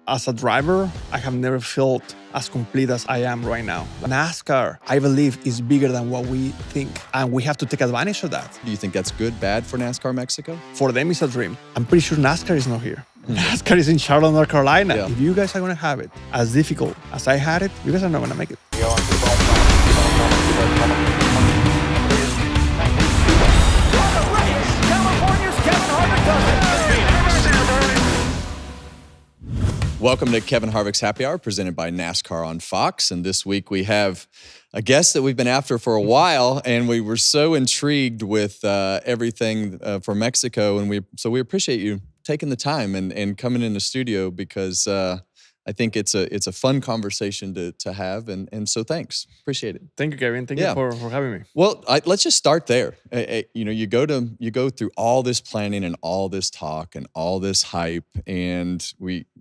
as a driver, I have never felt as complete as I am right now. NASCAR, I believe, is bigger than what we think, and we have to take advantage of that. Do you think that's good, bad for NASCAR Mexico? For them, it's a dream. I'm pretty sure NASCAR is not here. NASCAR is in Charlotte, North Carolina. Yeah. If you guys are going to have it as difficult as I had it, you guys are not going to make it. Welcome to Kevin Harvick's Happy Hour, presented by NASCAR on Fox. And this week we have a guest that we've been after for a while, and we were so intrigued with everything for Mexico. And we appreciate you taking the time and coming in the studio, because I think it's a fun conversation to have. And so thanks. Appreciate it. Thank you, Kevin. Thank you for having me. Well, let's just start there. You go through all this planning and all this talk and all this hype, and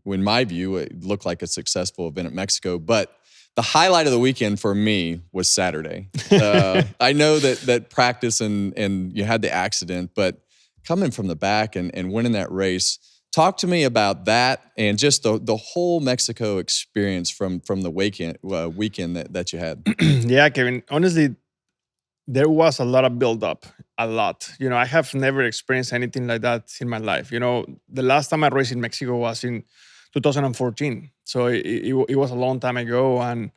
in my view, it looked like a successful event at Mexico. But the highlight of the weekend for me was Saturday. I know that practice and you had the accident, but coming from the back and winning that race. Talk to me about that and just the whole Mexico experience from the weekend that you had. Yeah, Kevin. Honestly, there was a lot of build-up. A lot. I have never experienced anything like that in my life. The last time I raced in Mexico was in 2014. So it was a long time ago. And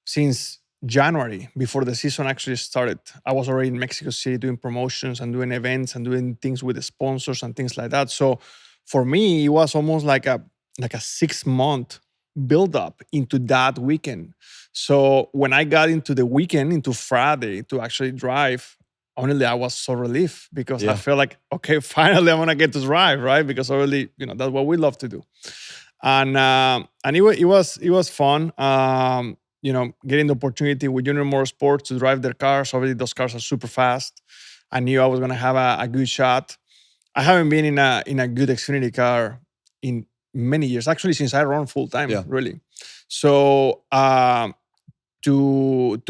since January, before the season actually started, I was already in Mexico City doing promotions and doing events and doing things with the sponsors and things like that. So for me, it was almost like a 6-month build-up into that weekend. So when I got into the weekend, into Friday, to actually drive, honestly, I was so relieved, because I felt like, okay, finally I'm gonna get to drive, right? Because already, that's what we love to do, and it was fun. Getting the opportunity with Junior Motorsports to drive their cars. Already those cars are super fast. I knew I was gonna have a good shot. I haven't been in a good Xfinity car in many years, actually, since I run full time, really. So to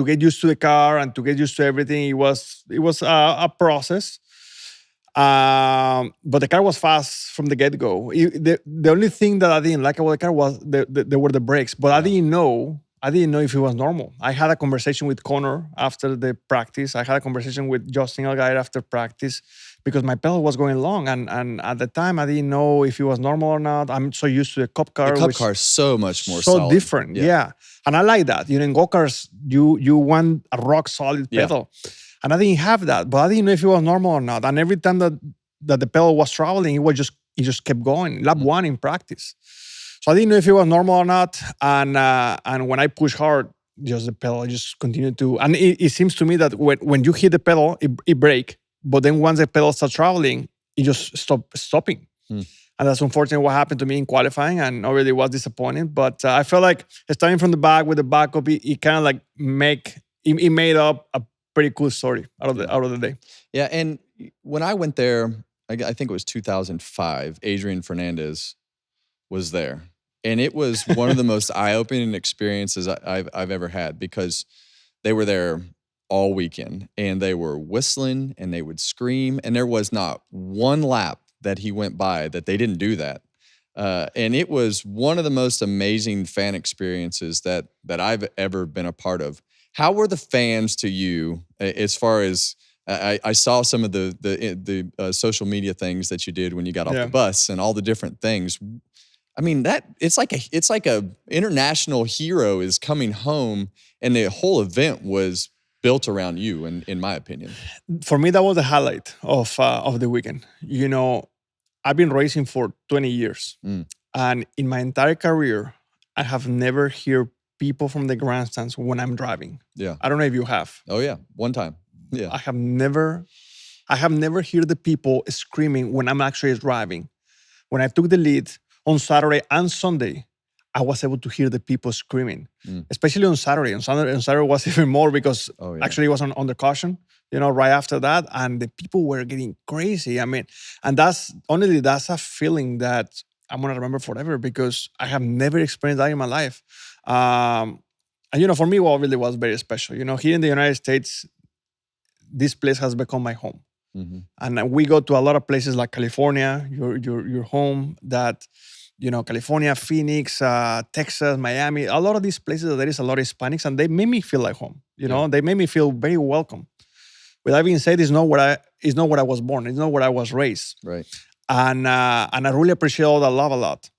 get used to the car and to get used to everything, it was a process. But the car was fast from the get-go. The only thing that I didn't like about the car was there were the brakes, but I didn't know if it was normal. I had a conversation with Connor after the practice. I had a conversation with Justin Allgaier after practice, because my pedal was going long. And at the time, I didn't know if it was normal or not. I'm so used to the Cup car. The Cup car is so much more so solid. Different, yeah. And I like that. In go-karts, you want a rock-solid pedal. And I didn't have that, but I didn't know if it was normal or not. And every time that the pedal was traveling, it just kept going. Lap one in practice. So I didn't know if it was normal or not. And when I push hard, just the pedal just continued to. And it seems to me that when you hit the pedal, it breaks. But then once the pedal starts traveling, it just stopping. And that's unfortunately what happened to me in qualifying, and already was disappointing. But I felt like starting from the back with the backup, it kind of like made up a pretty cool story out of the day. Yeah, and when I went there, I think it was 2005, Adrian Fernandez was there. And it was one of the most eye-opening experiences I've ever had, because they were there all weekend and they were whistling and they would scream, and there was not one lap that he went by that they didn't do that. And it was one of the most amazing fan experiences that I've ever been a part of. How were the fans to you, as far as I saw some of the social media things that you did when you got off the bus and all the different things. I mean, it's like a international hero is coming home, and the whole event was built around you, in my opinion. For me, that was the highlight of the weekend. I've been racing for 20 years. And in my entire career, I have never heard people from the grandstands when I'm driving. Yeah. I don't know if you have. Oh yeah, one time. Yeah. I have never heard the people screaming when I'm actually driving. When I took the lead on Saturday and Sunday, I was able to hear the people screaming, especially on Saturday. On Saturday was even more, because actually it was on the caution, right after that. And the people were getting crazy. I mean, and that's a feeling that I'm going to remember forever, because I have never experienced that in my life. And, for me, what really was very special, here in the United States, this place has become my home. And we go to a lot of places like California, your home, that California, Phoenix, Texas, Miami, a lot of these places that there is a lot of Hispanics, and they made me feel like home. They made me feel very welcome. With that being said, it's not where I was born. It's not where I was raised. Right. And I really appreciate all that love a lot.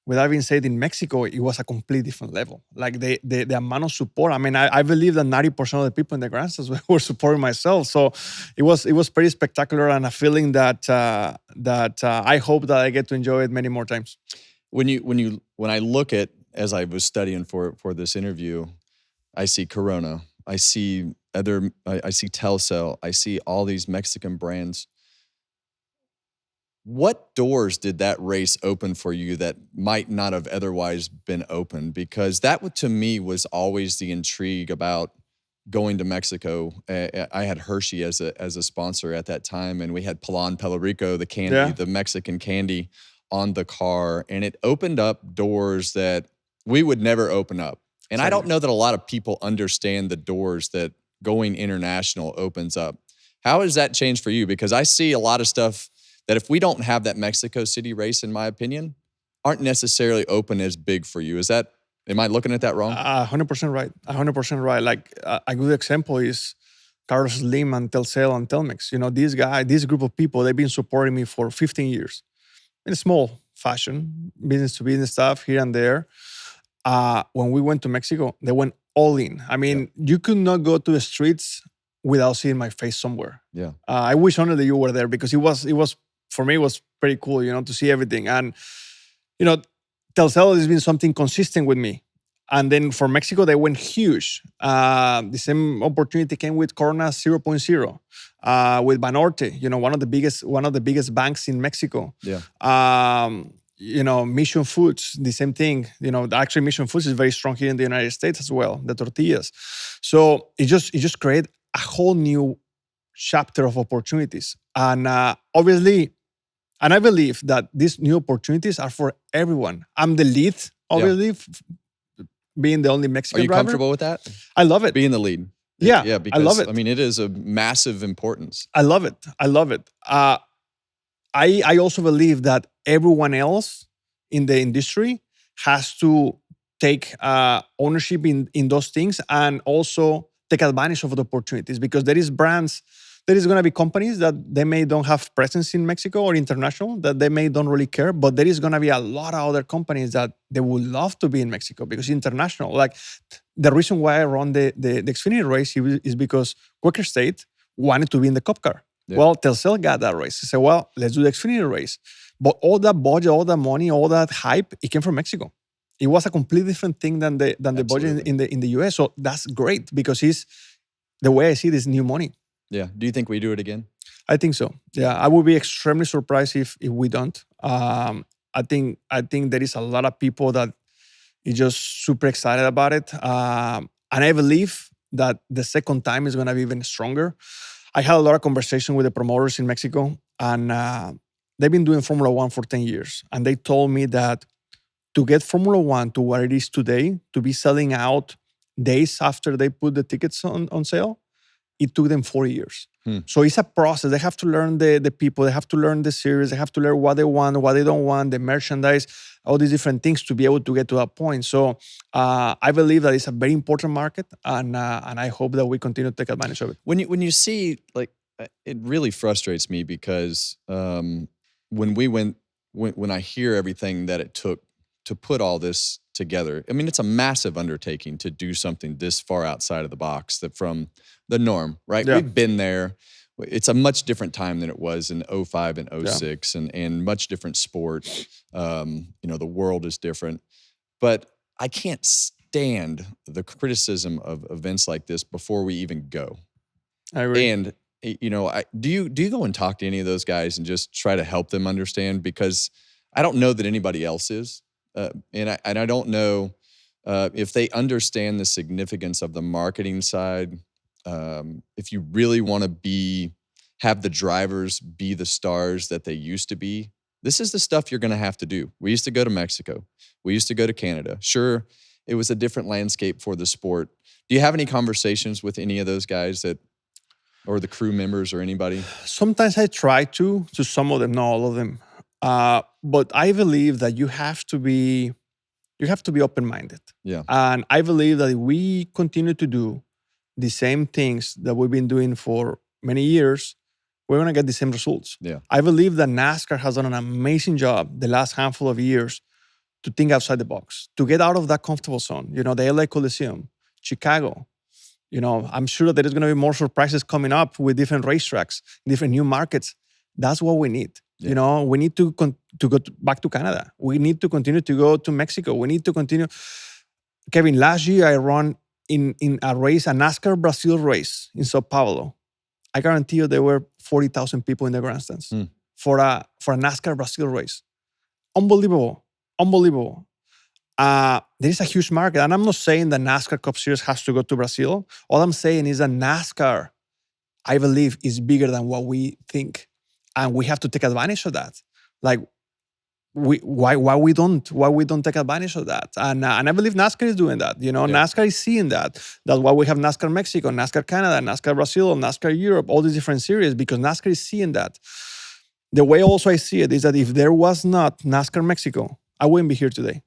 With that being said, in Mexico, it was a completely different level. Like the amount of support. I mean, I believe that 90% of the people in the grandstands were supporting myself. So it was pretty spectacular, and a feeling that I hope that I get to enjoy it many more times. When I look at, as I was studying for this interview, I see Corona, I see Telcel, I see all these Mexican brands. What doors did that race open for you that might not have otherwise been open? Because that, to me, was always the intrigue about going to Mexico. I had Hershey as a sponsor at that time, and we had Pelon Pelarico, the candy, the Mexican candy, on the car, and it opened up doors that we would never open up. And I don't know that a lot of people understand the doors that going international opens up. How has that changed for you? Because I see a lot of stuff that, if we don't have that Mexico City race, in my opinion, aren't necessarily open as big for you. Am I looking at that wrong? 100% right. 100% right. Like a good example is Carlos Slim and Telcel and Telmex. This group of people, they've been supporting me for 15 years in a small fashion, business to business stuff here and there. When we went to Mexico, they went all in. I mean, you could not go to the streets without seeing my face somewhere. Yeah. I wish only that you were there, because it was for me, it was pretty cool, to see everything. And, Telcel has been something consistent with me. And then for Mexico, they went huge. The same opportunity came with Corona 0.0, with Banorte, one of the biggest banks in Mexico. Yeah. Mission Foods, the same thing. Actually, Mission Foods is very strong here in the United States as well, the tortillas. So it just created a whole new chapter of opportunities. And obviously, and I believe that these new opportunities are for everyone. I'm the lead, obviously, being the only Mexican driver. Are you comfortable with that? I love it. Being the lead. Yeah, because, I love it. I mean, it is a massive importance. I love it. I also believe that everyone else in the industry has to take ownership in those things, and also take advantage of the opportunities, because there is going to be companies that they may don't have presence in Mexico or international, that they may don't really care, but there is going to be a lot of other companies that they would love to be in Mexico, because international. Like, the reason why I run the Xfinity race is because Quaker State wanted to be in the Cup car. Yeah. Well, Telcel got that race. They said, well, let's do the Xfinity race. But all that budget, all that money, all that hype, it came from Mexico. It was a completely different thing than the budget in the US. So that's great, because the way I see this, new money. Yeah. Do you think we do it again? I think so. Yeah. I would be extremely surprised if we don't. I think there is a lot of people that is just super excited about it. And I believe that the second time is going to be even stronger. I had a lot of conversation with the promoters in Mexico, and they've been doing Formula One for 10 years. And they told me that to get Formula One to where it is today, to be selling out days after they put the tickets on sale, it took them 4 years. So it's a process. They have to learn the people. They have to learn the series. They have to learn what they want, what they don't want, the merchandise, all these different things to be able to get to that point. So I believe that it's a very important market, and I hope that we continue to take advantage of it. When you see, like, it really frustrates me, because when I hear everything that it took to put all this together, I mean, it's a massive undertaking to do something this far outside of the box, that from the norm, right? Yeah. We've been there. It's a much different time than it was in 05 and 06, and much different sport. The world is different. But I can't stand the criticism of events like this before we even go. I agree. And do you go and talk to any of those guys and just try to help them understand? Because I don't know that anybody else is. And I don't know if they understand the significance of the marketing side. If you really want to have the drivers be the stars that they used to be, this is the stuff you're going to have to do. We used to go to Mexico. We used to go to Canada. Sure, it was a different landscape for the sport. Do you have any conversations with any of those guys or the crew members or anybody? Sometimes I try to some of them, not all of them. But I believe that you have to be open-minded. Yeah. And I believe that if we continue to do the same things that we've been doing for many years, we're going to get the same results. Yeah. I believe that NASCAR has done an amazing job the last handful of years to think outside the box, to get out of that comfortable zone. You know, the LA Coliseum, Chicago. You know, I'm sure that there is going to be more surprises coming up with different racetracks, different new markets. That's what we need. Yeah. You know, we need to go back to Canada. We need to continue to go to Mexico. We need to continue. Kevin, last year I ran in a race, a NASCAR Brazil race in Sao Paulo. I guarantee you there were 40,000 people in the grandstands for a NASCAR Brazil race. Unbelievable. There is a huge market. And I'm not saying that NASCAR Cup Series has to go to Brazil. All I'm saying is that NASCAR, I believe, is bigger than what we think. And we have to take advantage of that. Like, why we don't take advantage of that? And I believe NASCAR is doing that. You know, NASCAR is seeing that. That's why we have NASCAR Mexico, NASCAR Canada, NASCAR Brazil, NASCAR Europe, all these different series, because NASCAR is seeing that. The way also I see it is that if there was not NASCAR Mexico, I wouldn't be here today.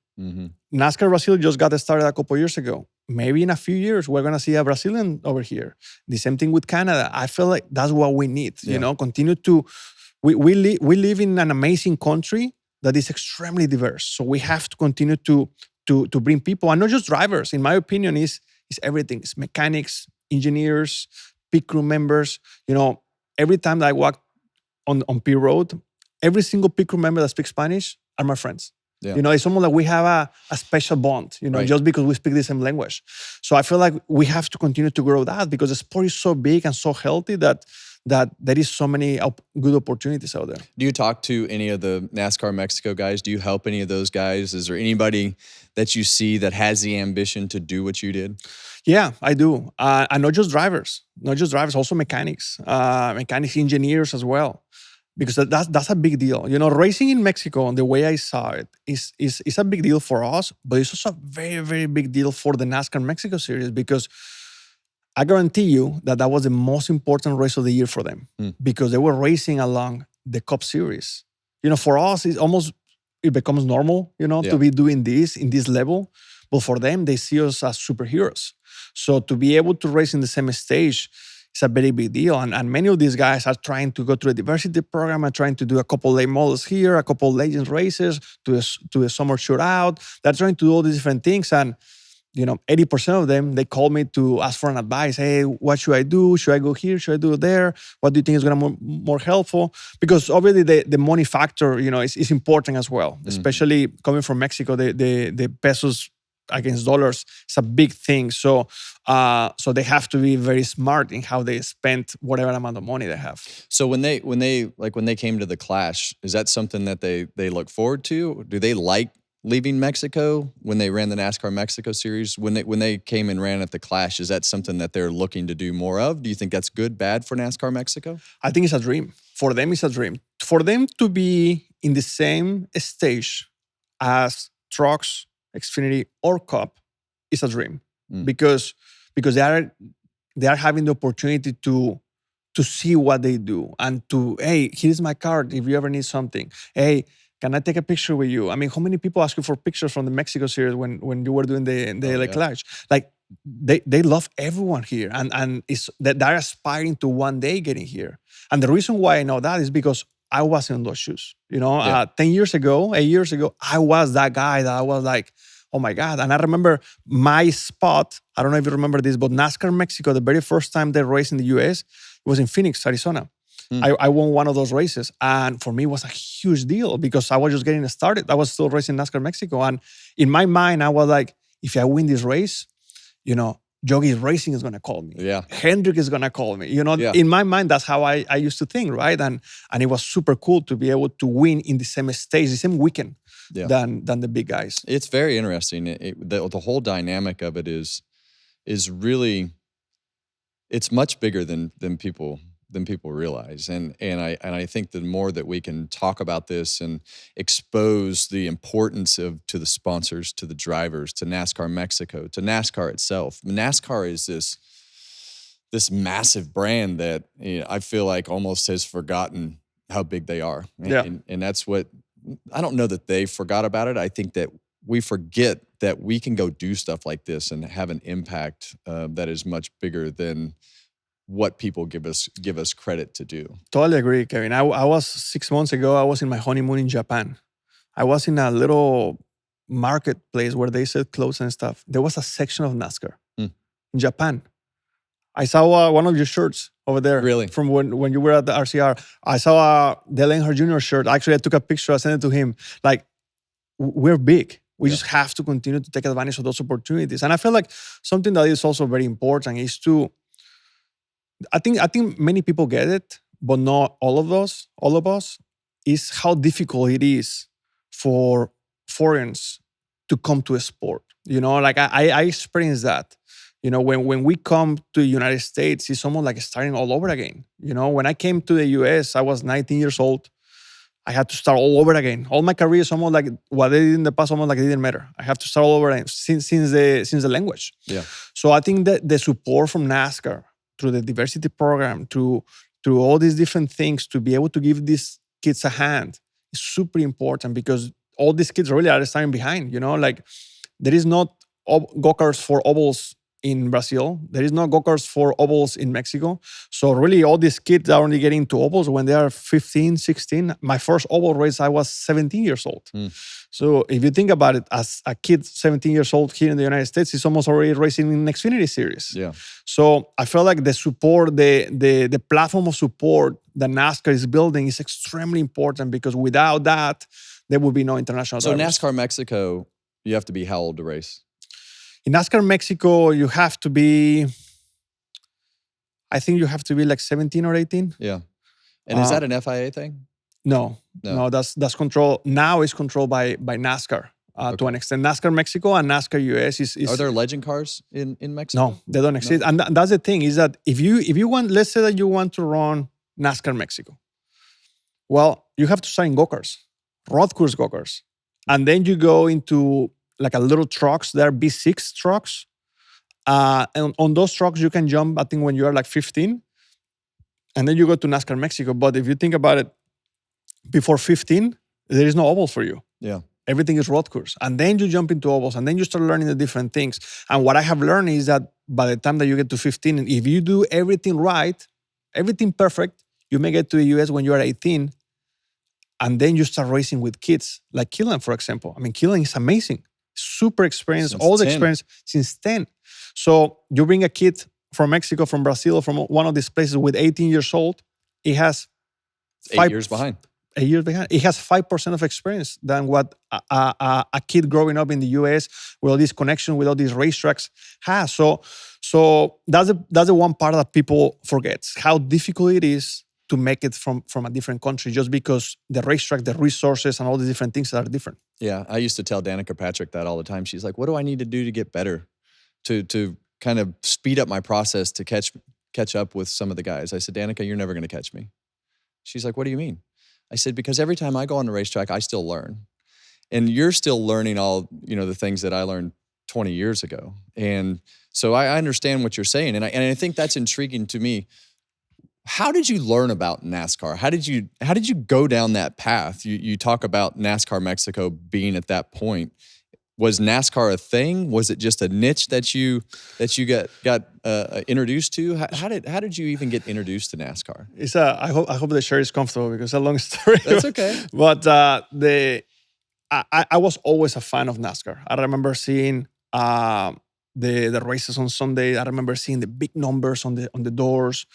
NASCAR Brazil just got started a couple years ago. Maybe in a few years, we're going to see a Brazilian over here. The same thing with Canada. I feel like that's what we need. You know, continue to, we live in an amazing country that is extremely diverse. So we have to continue to bring people, and not just drivers. In my opinion, is everything. It's mechanics, engineers, pit crew members. You know, every time that I walk on pit road, every single pit crew member that speaks Spanish are my friends. Yeah. You know, it's almost like we have a special bond, you know, just because we speak the same language. So I feel like we have to continue to grow that, because the sport is so big and so healthy that there is so many good opportunities out there. Do you talk to any of the NASCAR Mexico guys? Do you help any of those guys? Is there anybody that you see that has the ambition to do what you did? Yeah, I do. And not just drivers, also mechanics, engineers as well. Because that's a big deal. You know, racing in Mexico, and the way I saw it, is a big deal for us, but it's also a very, very big deal for the NASCAR Mexico Series, because I guarantee you that was the most important race of the year for them, because they were racing along the Cup Series. You know, for us, it becomes normal, you know, to be doing this in this level. But for them, they see us as superheroes. So to be able to race in the same stage, it's a very big deal. And many of these guys are trying to go through a diversity program and trying to do a couple late models here, a couple legends races, to a summer shootout. They're trying to do all these different things. And, you know, 80% of them, they call me to ask for an advice. Hey, what should I do? Should I go here? Should I do there? What do you think is going to be more helpful? Because obviously the money factor, you know, is important as well. Especially coming from Mexico, the pesos against dollars, it's a big thing. So they have to be very smart in how they spend whatever amount of money they have. So when they came to the Clash, is that something that they look forward to? Do they like leaving Mexico when they ran the NASCAR Mexico Series? When they came and ran at the Clash, is that something that they're looking to do more of? Do you think that's good, bad for NASCAR Mexico? I think it's a dream. For them, it's a dream. For them to be in the same stage as trucks, Xfinity, or Cup is a dream, because they are having the opportunity to see what they do, and to, hey, here's my card if you ever need something. Hey, can I take a picture with you? I mean, how many people ask you for pictures from the Mexico Series when you were doing the LA Clash? Like, they love everyone here, and it's that they're aspiring to one day getting here. And the reason why I know that is because I was in those shoes. You know, 8 years ago, I was that guy that I was like, oh my God. And I remember my spot, I don't know if you remember this, but NASCAR Mexico, the very first time they raced in the US, it was in Phoenix, Arizona. I won one of those races. And for me, it was a huge deal, because I was just getting started. I was still racing NASCAR Mexico. And in my mind, I was like, if I win this race, you know, Yogi Racing is going to call me. Yeah. Hendrick is going to call me. You know, in my mind, that's how I used to think, right? And it was super cool to be able to win in the same stage, the same weekend than the big guys. It's very interesting. The whole dynamic of it is really, it's much bigger than people realize. And I think the more that we can talk about this and expose the importance to the sponsors, to the drivers, to NASCAR Mexico, to NASCAR itself. NASCAR is this massive brand that, you know, I feel like almost has forgotten how big they are. And that's what I don't know that they forgot about it. I think that we forget that we can go do stuff like this and have an impact that is much bigger than what people give us credit to do. Totally agree, Kevin. I was 6 months ago, I was in my honeymoon in Japan. I was in a little marketplace where they sell clothes and stuff. There was a section of NASCAR in Japan. I saw one of your shirts over there. Really? From when you were at the RCR. I saw a Dale Earnhardt Jr. shirt. Actually, I took a picture. I sent it to him. Like, we're big. We just have to continue to take advantage of those opportunities. And I feel like something that is also very important is to, I think many people get it, but not all of us, is how difficult it is for foreigners to come to a sport. You know, like I experienced that. You know, when we come to the United States, it's almost like starting all over again. You know, when I came to the US, I was 19 years old. I had to start all over again. All my career is almost like what I did in the past, almost like it didn't matter. I have to start all over again since the language. Yeah. So I think that the support from NASCAR through the diversity program, through all these different things, to be able to give these kids a hand is super important, because all these kids really are starting behind. You know, like there is not go-karts for ovals in Brazil. There is no go-karts for ovals in Mexico. So really all these kids are only getting to ovals when they are 15, 16. My first oval race, I was 17 years old. So if you think about it, as a kid 17 years old here in the United States, he's almost already racing in Xfinity Series. Yeah. So I feel like the support, the platform of support that NASCAR is building is extremely important, because without that, there will be no international So drivers. NASCAR Mexico, you have to be how old to race? In NASCAR Mexico, you have to be, I think you have to be like 17 or 18. Yeah. And is that an FIA thing? No, that's controlled. Now it's controlled by NASCAR to an extent. NASCAR Mexico and NASCAR US is. Are there legend cars in Mexico? No, they don't exist. No. And that's the thing, is that if you want, let's say that you want to run NASCAR Mexico, well, you have to start in go-karts, road course go-karts. And then you go into like a little trucks. There are B6 trucks. And on those trucks, you can jump, I think, when you are like 15. And then you go to NASCAR Mexico. But if you think about it, before 15, there is no ovals for you. Yeah. Everything is road course. And then you jump into ovals, and then you start learning the different things. And what I have learned is that by the time that you get to 15, and if you do everything right, everything perfect, you may get to the US when you are 18. And then you start racing with kids, like Killen, for example. I mean, Killen is amazing. Super experienced, all the experience since 10. So you bring a kid from Mexico, from Brazil, from one of these places with 18 years old, he has 8 years behind. 8 years behind. He has 5% of experience than what a kid growing up in the US with all this connection, with all these racetracks has. So that's the one part that people forget, how difficult it is to make it from a different country, just because the racetrack, the resources, and all the different things that are different. Yeah, I used to tell Danica Patrick that all the time. She's like, what do I need to do to get better? To kind of speed up my process to catch up with some of the guys. I said, Danica, you're never going to catch me. She's like, what do you mean? I said, because every time I go on the racetrack, I still learn. And you're still learning all, the things that I learned 20 years ago. And so I understand what you're saying. And I think that's intriguing to me. How did you learn about NASCAR? How did you go down that path? You talk about NASCAR Mexico being at that point. Was NASCAR a thing? Was it just a niche that you got introduced to? How did you even get introduced to NASCAR? I hope the shirt is comfortable, because it's a long story. That's okay. But I was always a fan of NASCAR. I remember seeing the races on Sunday. I remember seeing the big numbers on the doors,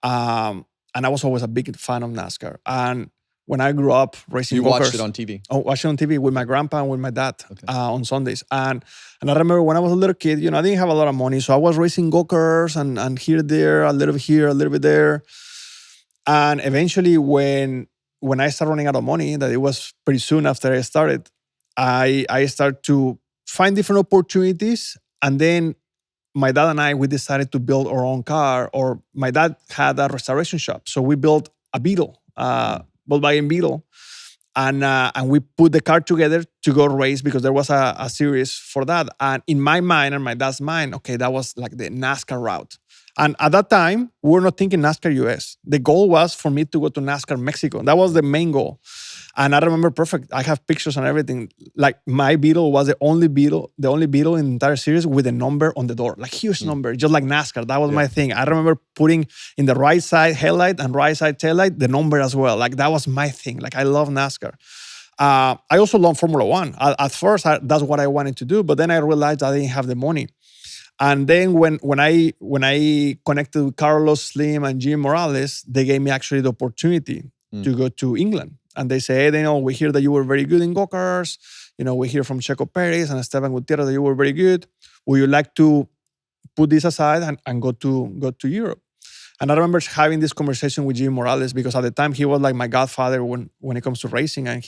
and I was always a big fan of NASCAR. And when I grew up racing, you watched it on TV. I watched it on TV with my grandpa and with my dad on Sundays. And I remember when I was a little kid, I didn't have a lot of money, so I was racing go-karts and here, there, a little bit here, a little bit there. And eventually, when I started running out of money, that it was pretty soon after I started, I started to find different opportunities. And then my dad and I, we decided to build our own car. Or my dad had a restoration shop, so we built a Beetle, Volkswagen Beetle, and we put the car together to go race, because there was a series for that. And in my mind and my dad's mind, okay, that was like the NASCAR route. And at that time, we were not thinking NASCAR US. The goal was for me to go to NASCAR Mexico. That was the main goal. And I remember perfect. I have pictures and everything. Like my Beetle was the only Beetle in the entire series with a number on the door, like huge number, just like NASCAR. That was my thing. I remember putting in the right side headlight and right side taillight the number as well. Like that was my thing. Like I love NASCAR. I also love Formula One. At first, that's what I wanted to do, but then I realized I didn't have the money. And then when I connected with Carlos Slim and Jim Morales, they gave me actually the opportunity to go to England. And they say, hey, Daniel, we hear that you were very good in go-karts. We hear from Checo Perez and Esteban Gutierrez that you were very good. Would you like to put this aside and go to Europe? And I remember having this conversation with Jim Morales because at the time he was like my godfather when it comes to racing. And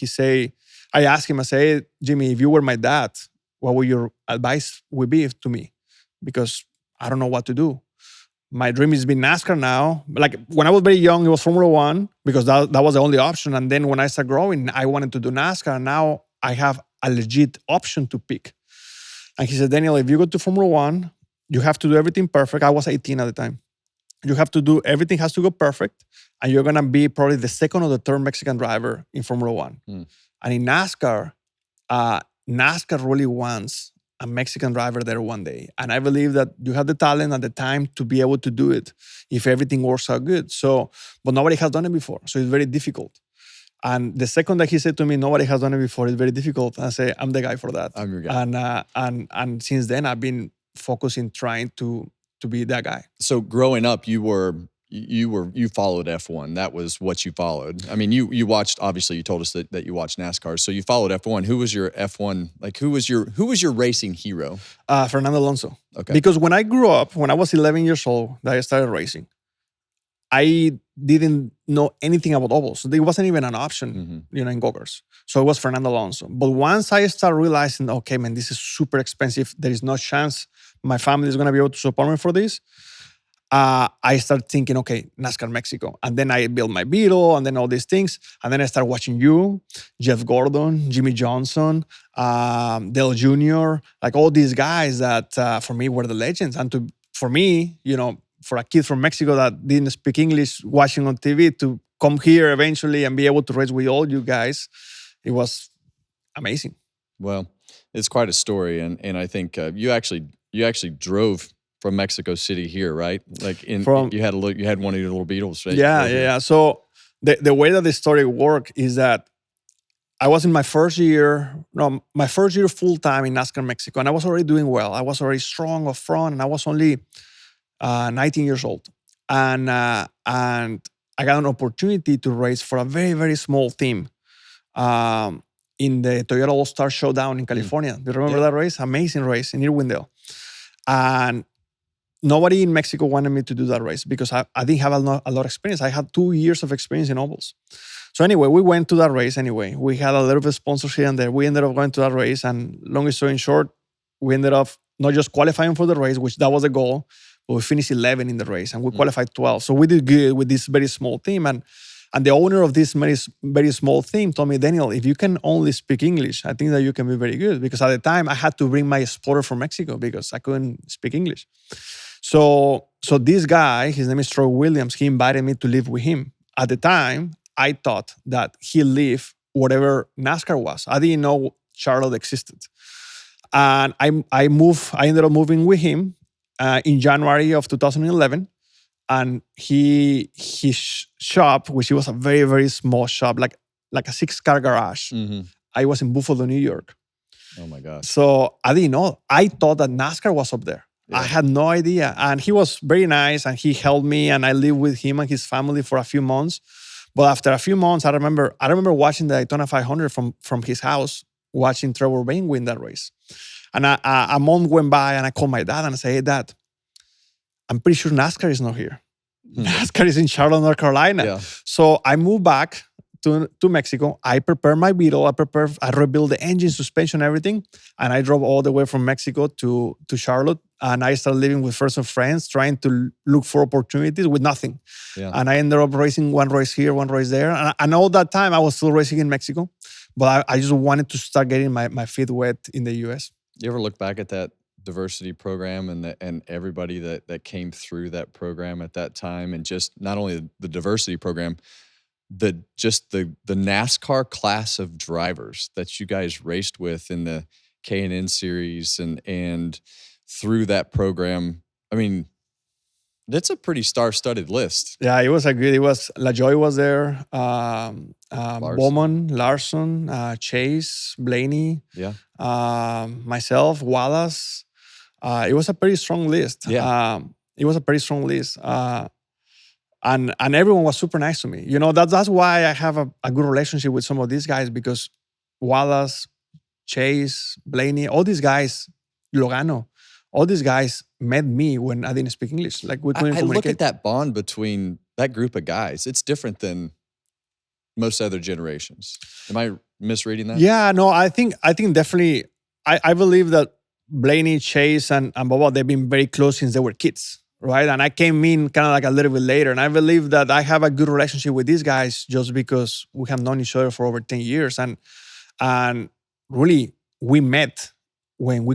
I asked him, I say, hey, Jimmy, if you were my dad, what would your advice would be to me? Because I don't know what to do. My dream is being NASCAR now. Like when I was very young, it was Formula One because that was the only option. And then when I started growing, I wanted to do NASCAR. Now I have a legit option to pick. And he said, Daniel, if you go to Formula One, you have to do everything perfect. I was 18 at the time. You have to do, everything has to go perfect. And you're going to be probably the second or the third Mexican driver in Formula One. And in NASCAR, NASCAR really wants a Mexican driver there one day. And I believe that you have the talent at the time to be able to do it if everything works out good. So, but nobody has done it before. So it's very difficult. And the second that he said to me, nobody has done it before, it's very difficult. I say, I'm the guy for that. I'm your guy. And since then, I've been focusing, trying to be that guy. So growing up, you followed F1. That was what you followed. I mean, you watched, obviously you told us that you watched NASCAR. So you followed F1. Who was your F1, like who was your racing hero? Fernando Alonso. Okay. Because when I grew up, when I was 11 years old, that I started racing, I didn't know anything about ovals. There wasn't even an option, in go-karts. So it was Fernando Alonso. But once I started realizing, okay, man, this is super expensive. There is no chance my family is going to be able to support me for this. I started thinking, okay, NASCAR Mexico. And then I built my Beetle and then all these things. And then I started watching you, Jeff Gordon, Jimmy Johnson, Dale Jr., like all these guys that for me were the legends. And for me, for a kid from Mexico that didn't speak English, watching on TV, to come here eventually and be able to race with all you guys, it was amazing. Well, it's quite a story. And I think you actually drove from Mexico City here, right? Like you had one of your little Beetles, right? Yeah. So the way that the story worked is that I was in my first year full time in NASCAR Mexico, and I was already doing well. I was already strong up front, and I was only 19 years old, and I got an opportunity to race for a very, very small team in the Toyota All-Star Showdown in California. Do you remember that race? Amazing race in Irwindale. And nobody in Mexico wanted me to do that race because I didn't have a lot of experience. I had 2 years of experience in ovals. So anyway, we went to that race anyway. We had a little bit of sponsorship and there. We ended up going to that race. And long story short, we ended up not just qualifying for the race, which that was the goal, but we finished 11 in the race and we qualified 12. So we did good with this very small team. And the owner of this very, very small team told me, Daniel, if you can only speak English, I think that you can be very good. Because at the time, I had to bring my spotter from Mexico because I couldn't speak English. So this guy, his name is Troy Williams, he invited me to live with him. At the time, I thought that he lived whatever NASCAR was. I didn't know Charlotte existed. And I ended up moving with him in January of 2011. And his shop, which was a very, very small shop, like a 6-car garage. I was in Buffalo, New York. Oh my gosh. So I didn't know. I thought that NASCAR was up there. Yeah. I had no idea. And he was very nice and he helped me and I lived with him and his family for a few months. But after a few months, I remember watching the Daytona 500 from his house, watching Trevor Bayne win that race. And a month went by and I called my dad and I said, hey, Dad, I'm pretty sure NASCAR is not here. NASCAR is in Charlotte, North Carolina. Yeah. So I moved back to Mexico. I prepared my Beetle. I rebuilt the engine, suspension, everything. And I drove all the way from Mexico to Charlotte. And I started living with friends and friends, trying to look for opportunities with nothing. Yeah. And I ended up racing one race here, one race there. And all that time, I was still racing in Mexico. But I just wanted to start getting my feet wet in the U.S. You ever look back at that diversity program and everybody that came through that program at that time, and just not only the diversity program, the NASCAR class of drivers that you guys raced with in the K&N series and through that program. I mean, that's a pretty star-studded list. Yeah, it was it was LaJoy was there, Bowman, Larson. Larson, Chase, Blaney, Yeah. myself, Wallace. It was a pretty strong list. Yeah. It was a pretty strong list. And everyone was super nice to me. You know, that's why I have a good relationship with some of these guys, because Wallace, Chase, Blaney, all these guys, Logano, all these guys met me when I didn't speak English. Like, we couldn't I look communicate. at that bond between that group of guys. It's different than most other generations. Am I misreading that? Yeah, no, I think definitely. I believe that Blaney, Chase, and Boba, they've been very close since they were kids, right? And I came in kind of like a little bit later, and I believe that I have a good relationship with these guys just because we have known each other for over 10 years, and really we met when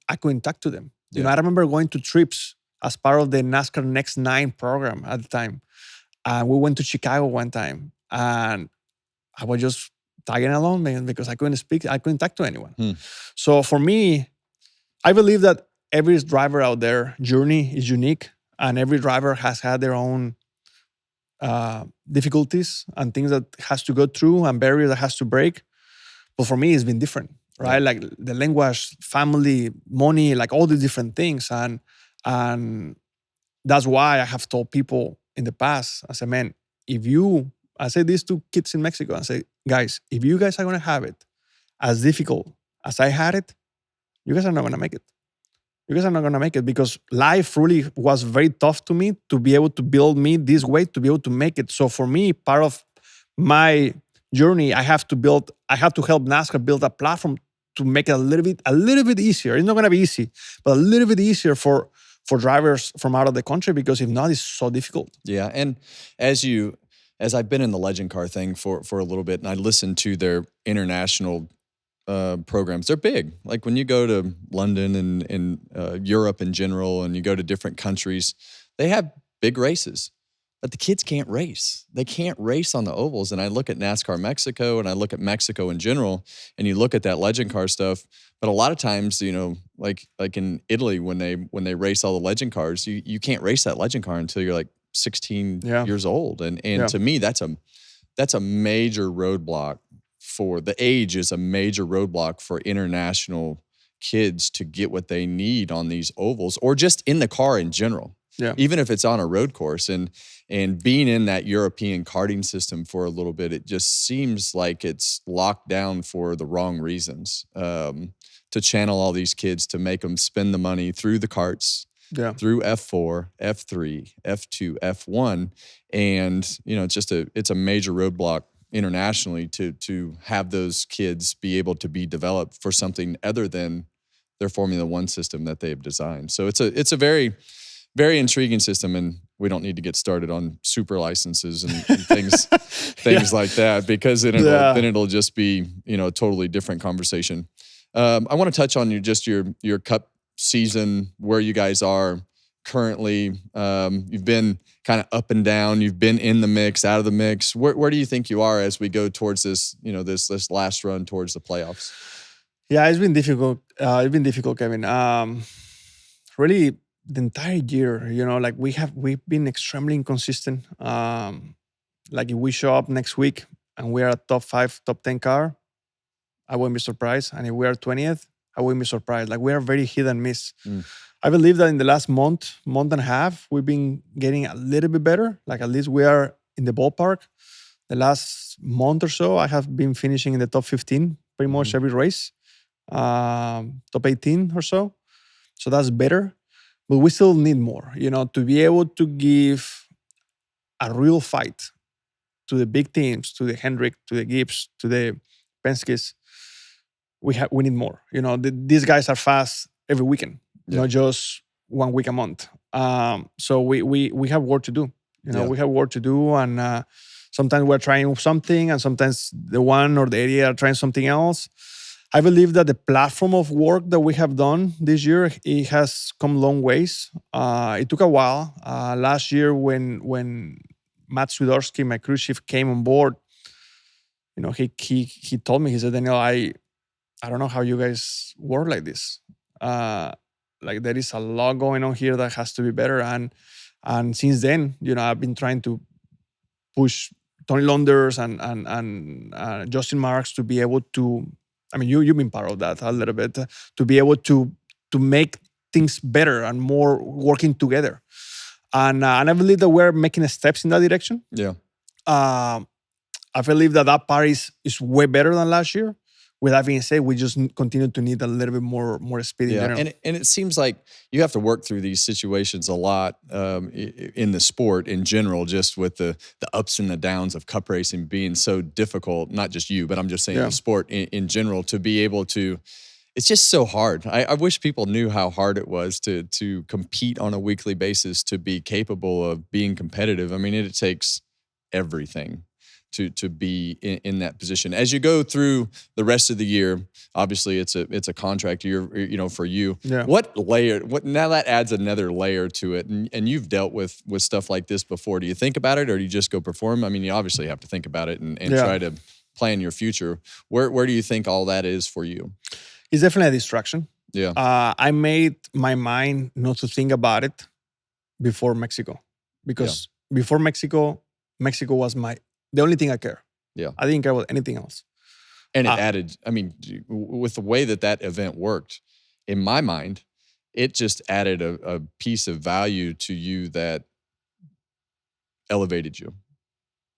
I couldn't talk to them. You know, I remember going to trips as part of the NASCAR Next 9 program at the time, and we went to Chicago one time, and I was just tagging along, man, because I couldn't talk to anyone. So for me, I believe that every driver out there journey is unique, and every driver has had their own difficulties and things that has to go through and barriers that has to break. But for me, it's been different, right? Yeah. Like the language, family, money, like all these different things. And that's why I have told people in the past, I said, man, I say this to kids in Mexico, I say, guys, if you guys are going to have it as difficult as I had it, you guys are not going to make it. You guys are not going to make it, because life really was very tough to me to be able to build me this way, to be able to make it. So for me, part of my journey, I have to help NASCAR build a platform to make it a little bit easier. It's not going to be easy, but a little bit easier for drivers from out of the country, because if not, it's so difficult. Yeah, and as I've been in the Legend Car thing for a little bit, and I listened to their international programs, they're big. Like when you go to London and Europe in general, and you go to different countries, they have big races. But the kids can't race. They can't race on the ovals. And I look at NASCAR Mexico, and I look at Mexico in general, and you look at that Legend Car stuff. But a lot of times, you know, like in Italy, when they race all the Legend Cars, you can't race that Legend Car until you're like 16 years old. And to me, that's a major roadblock. For the age is a major roadblock for international kids to get what they need on these ovals, or just in the car in general. Yeah. Even if it's on a road course, and being in that European karting system for a little bit, it just seems like it's locked down for the wrong reasons. To channel all these kids, to make them spend the money through the karts, through F4, F3, F2, F1, and you know, it's a major roadblock internationally to have those kids be able to be developed for something other than their Formula One system that they've designed. So it's a very, very intriguing system, and we don't need to get started on super licenses and things like that, because then it'll just be, you know, a totally different conversation. I want to touch on your Cup season, where you guys are currently. You've been kind of up and down. You've been in the mix, out of the mix. Where do you think you are as we go towards this, you know, this last run towards the playoffs? Yeah, it's been difficult. It's been difficult, Kevin. Really, the entire year, you know, like we've been extremely inconsistent. Like if we show up next week and we are a top 5, top 10 car, I wouldn't be surprised. And if we are 20th, I wouldn't be surprised. Like we are very hit and miss. I believe that in the last month and a half, we've been getting a little bit better. Like at least we are in the ballpark. The last month or so, I have been finishing in the top 15 pretty much every race, top 18 or so. So that's better. But we still need more, you know, to be able to give a real fight to the big teams, to the Hendrick, to the Gibbs, to the Penske's. We need more. You know, these guys are fast every weekend, not just 1 week a month. So we have work to do. You know, we have work to do, and sometimes we're trying something, and sometimes the one or the area are trying something else. I believe that the platform of work that we have done this year, it has come long ways. It took a while. Last year, when Matt Swiderski, my cruise chief, came on board, he told me, he said, Daniel, I don't know how you guys work like this. Like there is a lot going on here that has to be better. And since then, I've been trying to push Tony Londers and Justin Marks to be able to. I mean, you've been part of that a little bit, to be able to make things better and more working together. And I believe that we're making steps in that direction. Yeah. I believe that part is way better than last year. With that being said, we just continue to need a little bit more speed in general. And it seems like you have to work through these situations a lot in the sport in general, just with the ups and the downs of cup racing being so difficult. Not just you, but I'm just saying the sport in general, to be able to. It's just so hard. I wish people knew how hard it was to compete on a weekly basis, to be capable of being competitive. I mean, it takes everything to be in that position. As you go through the rest of the year, obviously it's a contract year, for you. Yeah. Now that adds another layer to it. And you've dealt with stuff like this before. Do you think about it, or do you just go perform? I mean, you obviously have to think about it and try to plan your future. Where do you think all that is for you? It's definitely a distraction. Yeah. I made my mind not to think about it before Mexico, because before Mexico was the only thing I care. Yeah. I didn't care about anything else. And it added, I mean, with the way that event worked, in my mind, it just added a piece of value to you that elevated you.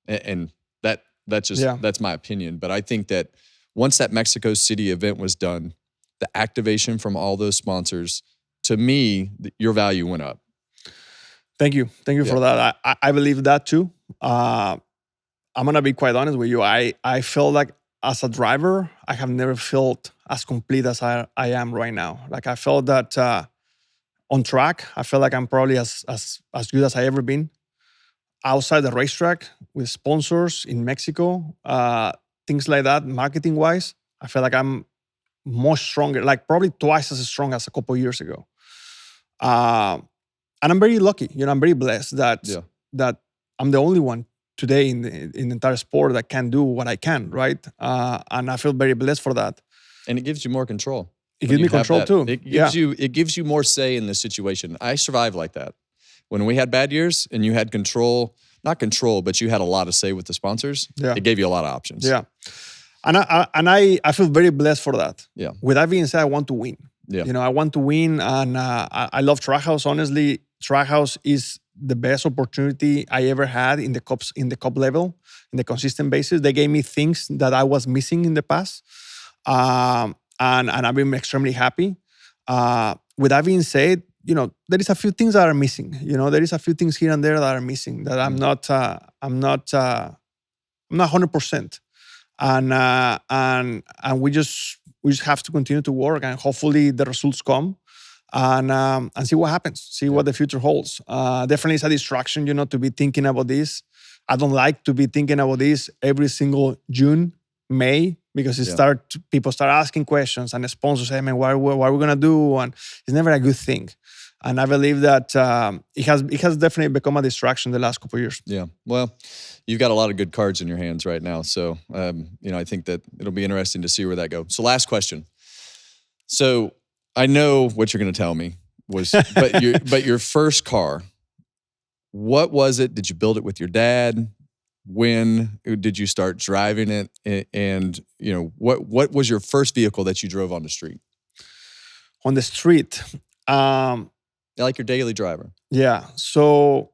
And that's my opinion. But I think that once that Mexico City event was done, the activation from all those sponsors, to me, your value went up. Thank you for that. I believe that too. I'm gonna be quite honest with you. I feel like as a driver, I have never felt as complete as I am right now. Like I felt that on track, I feel like I'm probably as good as I ever been. Outside the racetrack with sponsors in Mexico, things like that, marketing wise, I feel like I'm much stronger, like probably twice as strong as a couple of years ago. And I'm very lucky. I'm very blessed that I'm the only one today in the entire sport that can do what I can, right? And I feel very blessed for that. And it gives you more control. It gives me control too. It gives you more say in the situation. I survived like that. When we had bad years and you had control, not control, but you had a lot of say with the sponsors, it gave you a lot of options. Yeah. And I feel very blessed for that. Yeah. With that being said, I want to win. Yeah. I want to win, and I love Trackhouse. Honestly, Trackhouse is the best opportunity I ever had in the cup level, in the consistent basis. They gave me things that I was missing in the past, and I've been extremely happy. With that being said, there is a few things that are missing. There is a few things here and there that are missing that I'm not 100%, and we just have to continue to work, and hopefully the results come. And see what happens, see what the future holds. Definitely it's a distraction, to be thinking about this. I don't like to be thinking about this every single June, May, because people start asking questions, and the sponsors say, man, what are we going to do? And it's never a good thing. And I believe that it has definitely become a distraction the last couple of years. Yeah. Well, you've got a lot of good cards in your hands right now. So, I think that it'll be interesting to see where that goes. So last question. So I know what you're going to tell me but your first car, what was it? Did you build it with your dad? When did you start driving it? And what was your first vehicle that you drove on the street? On the street, like your daily driver. Yeah. So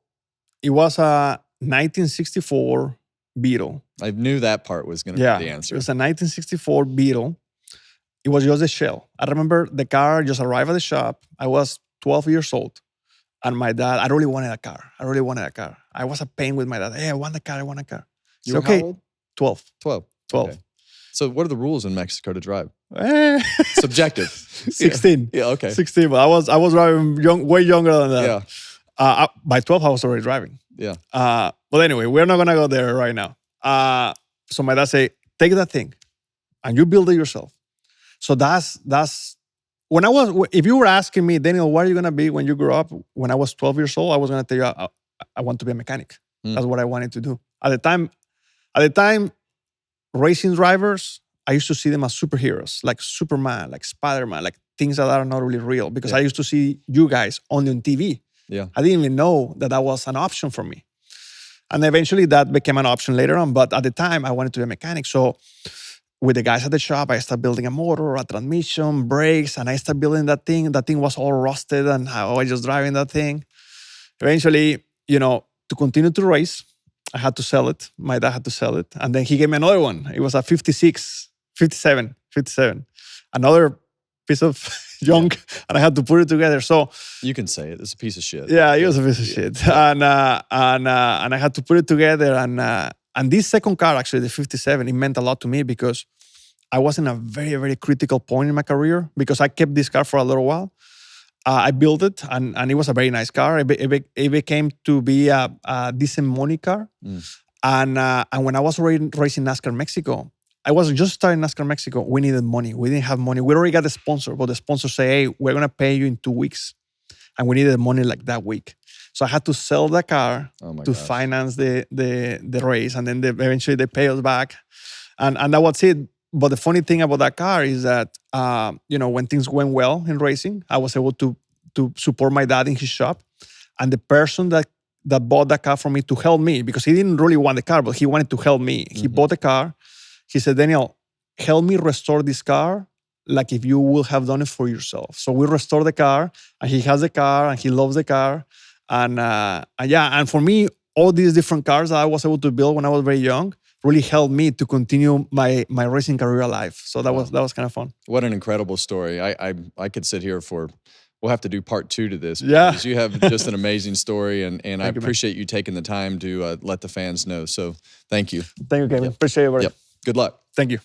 it was a 1964 Beetle. I knew that part was going to be the answer. It was a 1964 Beetle. It was just a shell. I remember the car just arrived at the shop. I was 12 years old. And my dad, I really wanted a car. I was a pain with my dad. Hey, I want a car. You were how old? 12. 12. Okay. So what are the rules in Mexico to drive? Subjective. 16. Yeah, okay. 16. But I was driving way younger than that. Yeah. By 12, I was already driving. Yeah. But anyway, we're not going to go there right now. So my dad said, take that thing and you build it yourself. So that's when I was. If you were asking me, Daniel, what are you gonna be when you grow up? When I was 12 years old, I was gonna tell you I want to be a mechanic. That's what I wanted to do at the time. At the time, racing drivers, I used to see them as superheroes, like Superman, like Spider-Man, like things that are not really real. Because I used to see you guys only on TV. Yeah. I didn't even know that was an option for me. And eventually that became an option later on. But at the time, I wanted to be a mechanic. So with the guys at the shop, I started building a motor, a transmission, brakes, and I started building that thing. That thing was all rusted, and I was just driving that thing. Eventually, to continue to race, I had to sell it. My dad had to sell it. And then he gave me another one. It was a 57. Another piece of junk, and I had to put it together. So you can say it. It's a piece of shit. Yeah, it was a piece of shit. And I had to put it together. And this second car, actually, the 57, it meant a lot to me because I was in a very, very critical point in my career because I kept this car for a little while. I built it, and it was a very nice car. It became to be a decent money car. And when I was racing NASCAR Mexico, I was just starting NASCAR Mexico. We needed money. We didn't have money. We already got the sponsor, but the sponsor said, hey, we're going to pay you in 2 weeks. And we needed money like that week. So I had to sell the car to finance the race. And then eventually they pay us back. And that was it. But the funny thing about that car is that, when things went well in racing, I was able to support my dad in his shop. And the person that bought that car from me to help me, because he didn't really want the car, but he wanted to help me. He bought the car. He said, Daniel, help me restore this car like if you will have done it for yourself. So we restored the car, and he has the car, and he loves the car. And for me, all these different cars that I was able to build when I was very young really helped me to continue my racing career alive. So that was kind of fun. What an incredible story. I could sit here we'll have to do part 2 to this. Yeah. Because you have just an amazing story, and I appreciate you taking the time to let the fans know. So thank you. Thank you, Kevin. Appreciate it, buddy. Yep. Good luck. Thank you.